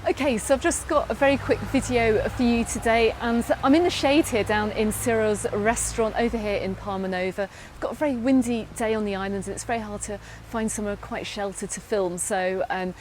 Okay, so I've just got a very quick video for you today, and I'm in the shade here down in Cyril's restaurant over here in Palma Nova. We've got a very windy day on the island and it's very hard to find somewhere quite sheltered to film. So I'm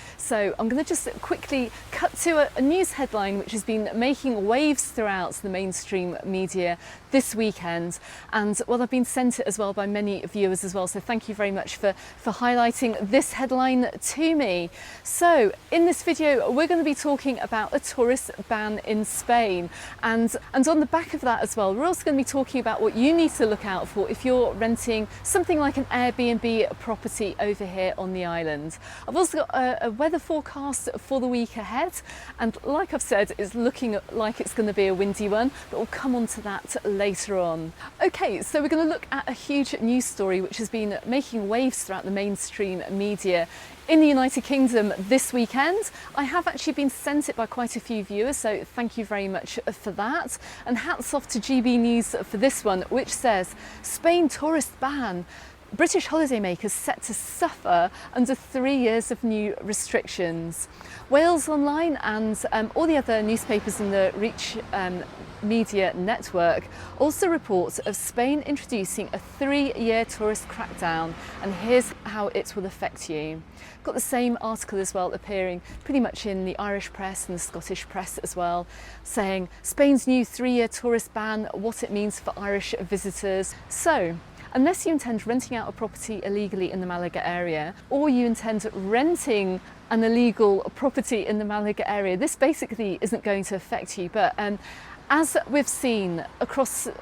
going to just quickly cut to a news headline which has been making waves throughout the mainstream media this weekend, and well, I've been sent it as well by many viewers as well, so thank you very much for highlighting this headline to me. So in this video we're going to be talking about a tourist ban in Spain, and on the back of that as well we're also going to be talking about what you need to look out for if you're renting something like an Airbnb property over here on the island. I've also got a weather forecast for the week ahead, and like I've said, it's looking like it's going to be a windy one, but we'll come on to that later on. Okay, so we're going to look at a huge news story which has been making waves throughout the mainstream media in the United Kingdom this weekend. I have actually been sent it by quite a few viewers, so thank you very much for that. And hats off to GB News for this one, which says, Spain tourist ban. British holidaymakers set to suffer under 3 years of new restrictions. Wales Online and all the other newspapers in the Reach media network also report of Spain introducing a 3-year tourist crackdown, and here's how it will affect you. Got the same article as well appearing pretty much in the Irish press and the Scottish press as well, saying Spain's new 3-year tourist ban, what it means for Irish visitors. So unless you intend renting out a property illegally in the Malaga area, or you intend renting an illegal property in the Malaga area, this basically isn't going to affect you. But as we've seen across the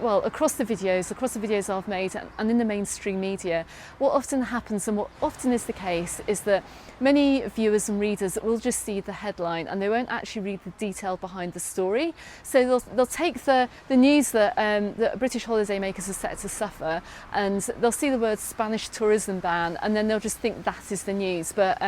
videos I've made and in the mainstream media, what often happens and what often is the case is that many viewers and readers will just see the headline and they won't actually read the detail behind the story. So they'll take the news that British holidaymakers are set to suffer, and they'll see the word Spanish tourism ban, and then they'll just think that is the news. But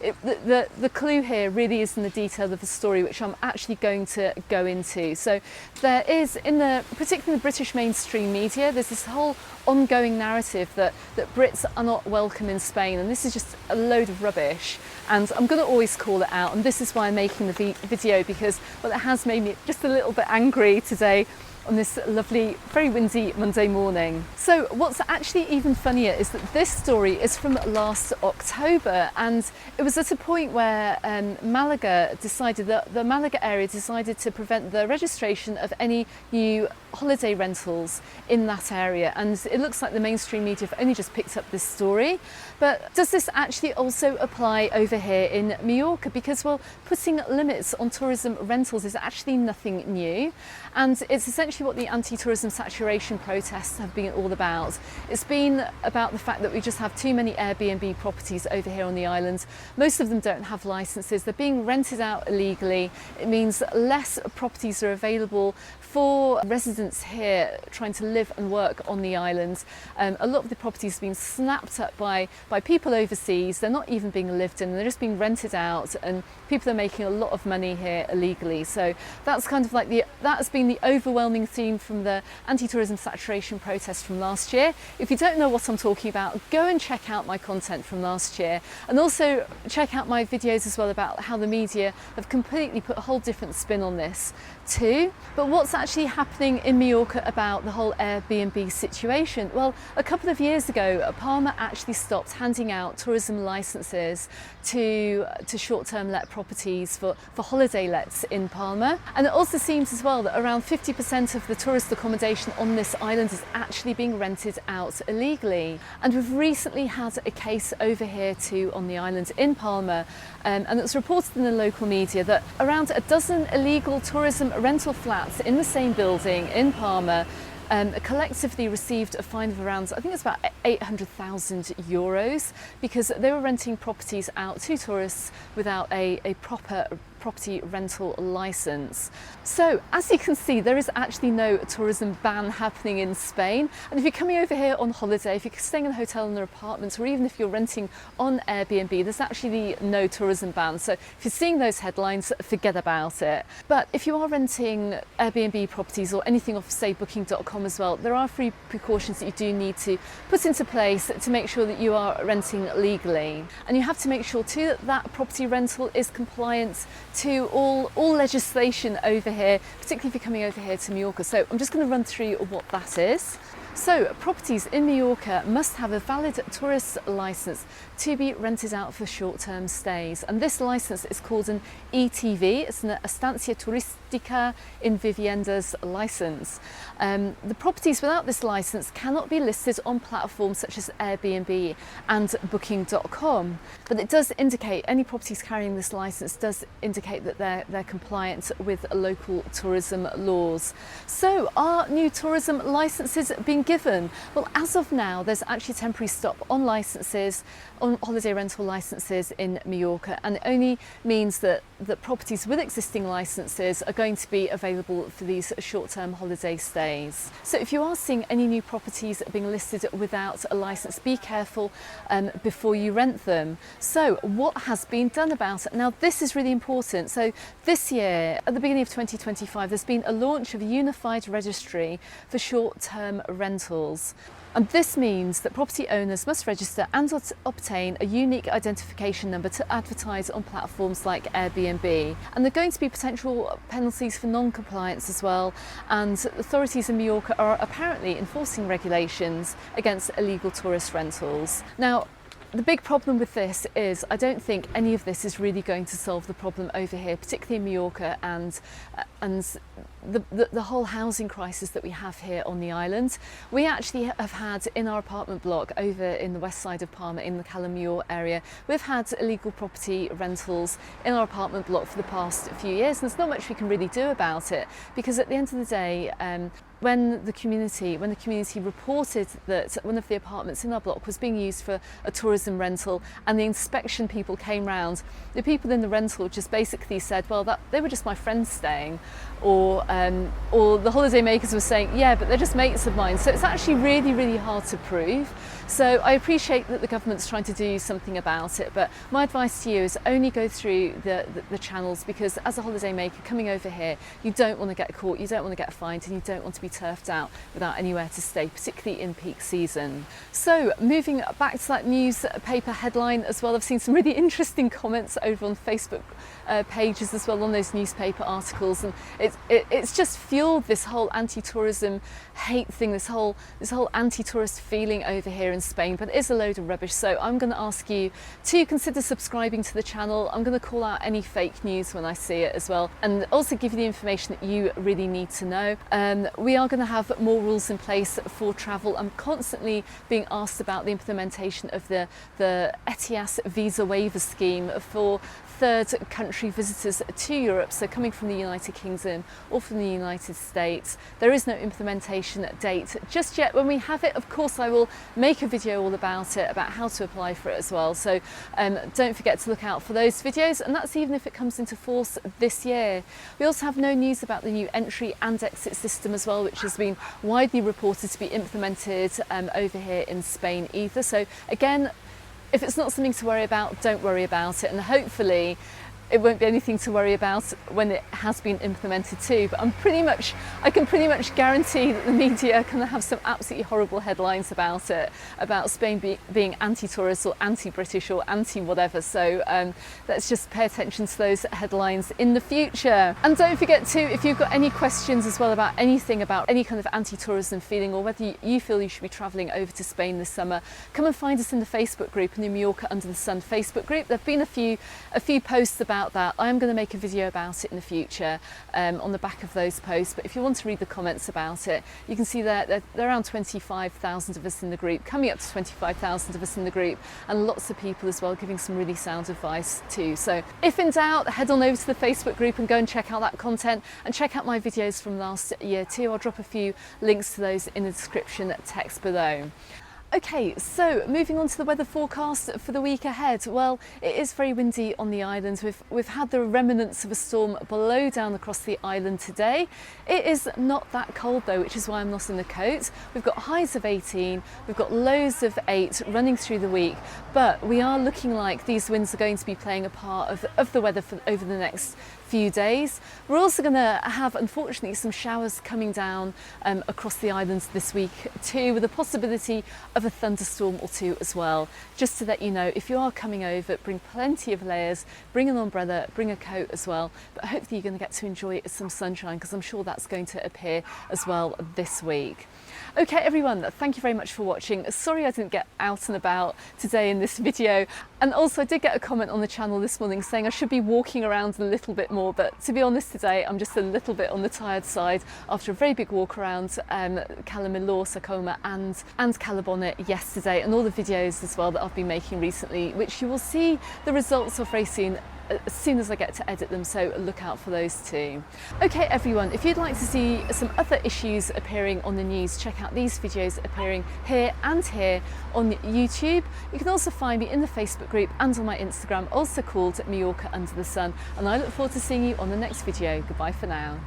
the clue here really is in the detail of the story, which I'm actually going to go into. So there is, particularly in the British mainstream media, there's this whole ongoing narrative that Brits are not welcome in Spain, and this is just a load of rubbish, and I'm going to always call it out, and this is why I'm making the video, because well, it has made me just a little bit angry today on this lovely, very windy Monday morning. So what's actually even funnier is that this story is from last October, and it was at a point where Malaga decided that the Malaga area decided to prevent the registration of any new holiday rentals in that area, and it looks like the mainstream media have only just picked up this story. But does this actually also apply over here in Mallorca? Because well, putting limits on tourism rentals is actually nothing new, and it's essentially what the anti-tourism saturation protests have been all about. It's been about the fact that we just have too many Airbnb properties over here on the island. Most of them don't have licenses, they're being rented out illegally. It means less properties are available for residents here trying to live and work on the island. A lot of the properties have been snapped up by people overseas. They're not even being lived in, they're just being rented out, and people are making a lot of money here illegally. So that's kind of like that's been the overwhelming theme from the anti-tourism saturation protest from last year. If you don't know what I'm talking about, go and check out my content from last year, and also check out my videos as well about how the media have completely put a whole different spin on this too. But what's actually happening in Mallorca about the whole Airbnb situation? Well, a couple of years ago, Palma actually stopped handing out tourism licenses to short-term let properties for holiday lets in Palma. And it also seems as well that around 50% of the tourist accommodation on this island is actually being rented out illegally. And we've recently had a case over here too on the island in Palma, and it's reported in the local media that around a dozen illegal tourism rental flats in the same building in Palma collectively received a fine of around, I think it's about €800,000, because they were renting properties out to tourists without a proper property rental license. So as you can see, there is actually no tourism ban happening in Spain. And if you're coming over here on holiday, if you're staying in a hotel in an apartment, or even if you're renting on Airbnb, there's actually no tourism ban. So if you're seeing those headlines, forget about it. But if you are renting Airbnb properties or anything off, say, booking.com as well, there are 3 precautions that you do need to put into place to make sure that you are renting legally. And you have to make sure too that that property rental is compliant to all legislation over here, particularly if you're coming over here to Mallorca. So I'm just going to run through what that is. So properties in Mallorca must have a valid tourist licence to be rented out for short-term stays, and this licence is called an ETV. It's an Estancia Turística en Viviendas licence. The properties without this licence cannot be listed on platforms such as Airbnb and Booking.com, but it does indicate, any properties carrying this licence does indicate that they're compliant with local tourism laws. So are new tourism licences being given? Well, as of now, there's actually a temporary stop on licences, on holiday rental licences in Mallorca, and it only means that properties with existing licences are going to be available for these short-term holiday stays. So if you are seeing any new properties being listed without a licence, be careful before you rent them. So what has been done about it? Now, this is really important. So this year, at the beginning of 2025, there's been a launch of a unified registry for short-term rentals. And this means that property owners must register and obtain a unique identification number to advertise on platforms like Airbnb. And there are going to be potential penalties for non-compliance as well. And authorities in Mallorca are apparently enforcing regulations against illegal tourist rentals. Now, the big problem with this is I don't think any of this is really going to solve the problem over here, particularly in Mallorca and the whole housing crisis that we have here on the island. We actually have had in our apartment block over in the west side of Palma, in the Calamure area, we've had illegal property rentals in our apartment block for the past few years, and there's not much we can really do about it, because at the end of the day, when the community reported that one of the apartments in our block was being used for a tourism rental, and the inspection people came round, the people in the rental just basically said, well, they were just my friends staying, or the holiday makers were saying, yeah, but they're just mates of mine. So it's actually really, really hard to prove. So I appreciate that the government's trying to do something about it, but my advice to you is only go through the channels, because as a holiday maker coming over here, you don't want to get caught, you don't want to get fined, and you don't want to be turfed out without anywhere to stay, particularly in peak season. So moving back to that newspaper headline as well, I've seen some really interesting comments over on Facebook pages as well on those newspaper articles, and it's just fueled this whole anti-tourism hate thing, this whole anti-tourist feeling over here in Spain, but it is a load of rubbish. So I'm going to ask you to consider subscribing to the channel. I'm going to call out any fake news when I see it as well, and also give you the information that you really need to know. We are going to have more rules in place for travel. I'm constantly being asked about the implementation of the ETIAS visa waiver scheme for third country visitors to Europe, so coming from the United Kingdom or from the United States. There is no implementation date just yet. When we have it, of course, I will make a video all about it, about how to apply for it as well. So don't forget to look out for those videos, and that's even if it comes into force this year. We also have no news about the new entry and exit system as well, which has been widely reported to be implemented over here in Spain either. So again, if it's not something to worry about, don't worry about it, and hopefully it won't be anything to worry about when it has been implemented too. But I can pretty much guarantee that the media are going to have some absolutely horrible headlines about it, about Spain being anti-tourist or anti-British or anti-whatever. So let's just pay attention to those headlines in the future. And don't forget to, if you've got any questions as well about anything, about any kind of anti-tourism feeling, or whether you feel you should be travelling over to Spain this summer, come and find us in the Facebook group, in the Mallorca Under the Sun Facebook group. There have been a few posts about that. I am going to make a video about it in the future on the back of those posts, but if you want to read the comments about it, you can see there are around 25,000 of us in the group, coming up to 25,000 of us in the group, and lots of people as well giving some really sound advice too. So if in doubt, head on over to the Facebook group and go and check out that content, and check out my videos from last year too. I'll drop a few links to those in the description text below. Okay, so moving on to the weather forecast for the week ahead. Well, it is very windy on the island. We've had the remnants of a storm blow down across the island today. It is not that cold though, which is why I'm not in the coat. We've got highs of 18, we've got lows of 8 running through the week, but we are looking like these winds are going to be playing a part of the weather over the next few days. We're also going to have, unfortunately, some showers coming down across the islands this week too, with a possibility of of a thunderstorm or two as well. Just to let you know, if you are coming over, bring plenty of layers, bring an umbrella, bring a coat as well, but hopefully you're going to get to enjoy some sunshine, because I'm sure that's going to appear as well this week. Okay everyone, thank you very much for watching. Sorry I didn't get out and about today in this video, and also I did get a comment on the channel this morning saying I should be walking around a little bit more, but to be honest today I'm just a little bit on the tired side after a very big walk around Cala Mallorca and Cala Bonnet yesterday, and all the videos as well that I've been making recently, which you will see the results of very soon as I get to edit them, so look out for those too. Okay everyone, if you'd like to see some other issues appearing on the news, check out these videos appearing here and here on YouTube. You can also find me in the Facebook group and on my Instagram, also called Mallorca Under the Sun, and I look forward to seeing you on the next video. Goodbye for now.